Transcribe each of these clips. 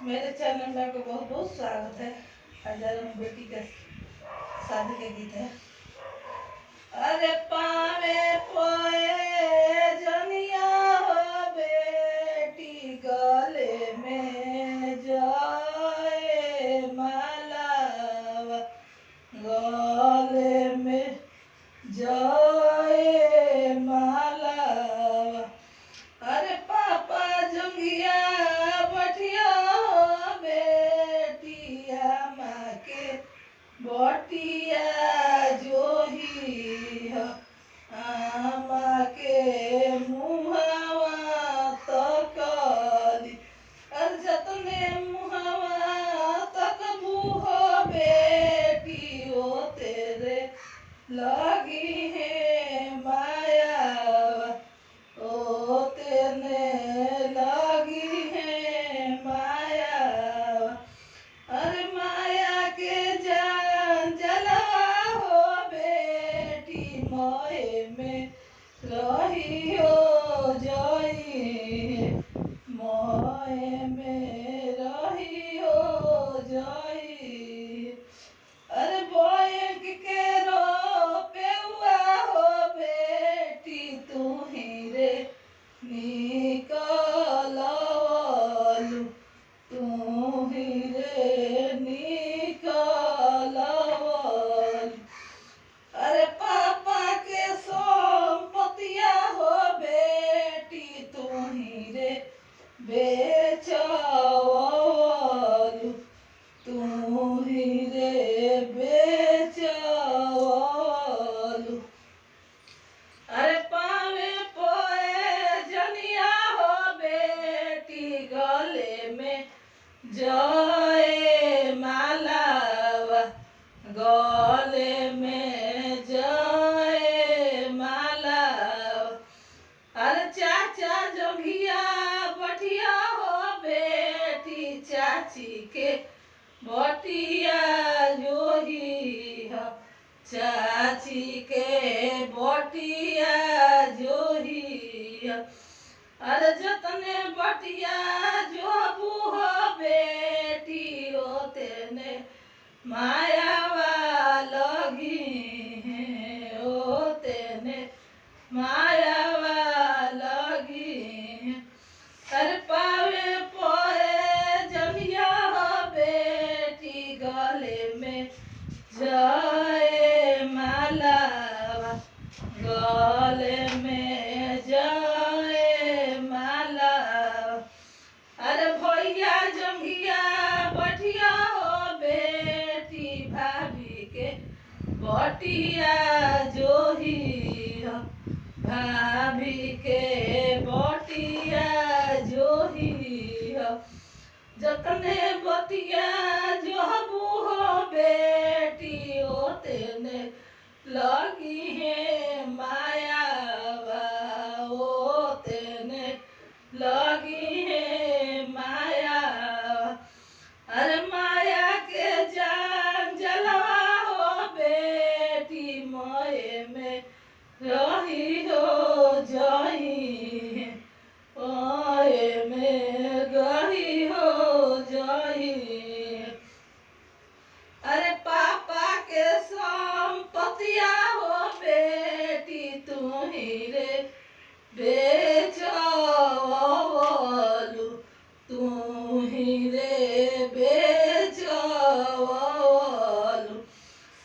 मेरे चैनल में आपका बहुत बहुत स्वागत है। आज हम बेटी के शादी के गीत है। अरे पावे पोए जनिया हो बेटी गले में जाए माला गले में जाए माला। अरे पापा जोगिया बटिया बेटिया माँ के बटिया जो ही माँ के मुहावा तकली। अरे जतने मुहावा तक बूह बेटी ओ तेरे लगी है माया ओ तेने लगी है माया। अरे माया के जान जलवा हो बेटी मोए में रही हो जाई मोए में रही हो जाई। अरे बैंक के रोपे हुआ हो बेटी तू ही रे निकलवलु तू ही रे निकलवलु। अरे पापा के संपत्तिया हो बेटी तू ही रे बेचवलु तू ही रे बेचवलु। अरे पावे पोए जनिया हो बेटी गले में जाए मालावा गले में जाए मालावा। अरे चाचा जोगिया बटिया हो बेटी चाची के बटिया जो ही है चाची के बटिया जो ही है। अरे जतने बटिया जो बूह बेटी होते ने मायावा लगी है होते ने मायावा लगी है। अरे पावे पोए जनिया हो बेटी गले में जाए मालावा गले में जाए मालावा। अरे भैया जंगिया बटिया हो बेटी भाभी के बटिया जो ही हो भाभी के बटिया जो ही हो। जतने बटिया जो बूहो बेटी ओते ने लगी है मायावा ओते ने लगी है माया। अरे माया के जान जलवा हो बेटी मोए में रही हो जाई ओए में गही हो जाई। अरे पापा के संपत्तिया हो बेटी तू ही रे बेचवलु तू ही रे बेचवलु।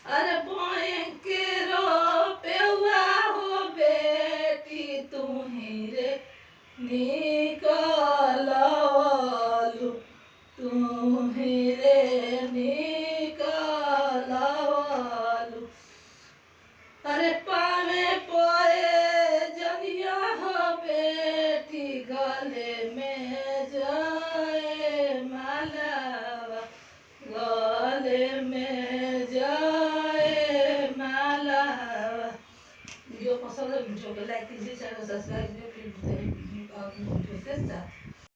अरे बैंक के रोपे हुआ हो बेटी तू ही रे निकलवलु तू ही रे निकलवलु। अरे पावे पोए जनिया हो बेटी गले में जाए मालावा गले में जाए मालावा। वीडियो पसंद है वीडियो को लाइक कीजिए चैनल सब्सक्राइब कीजिए। फिर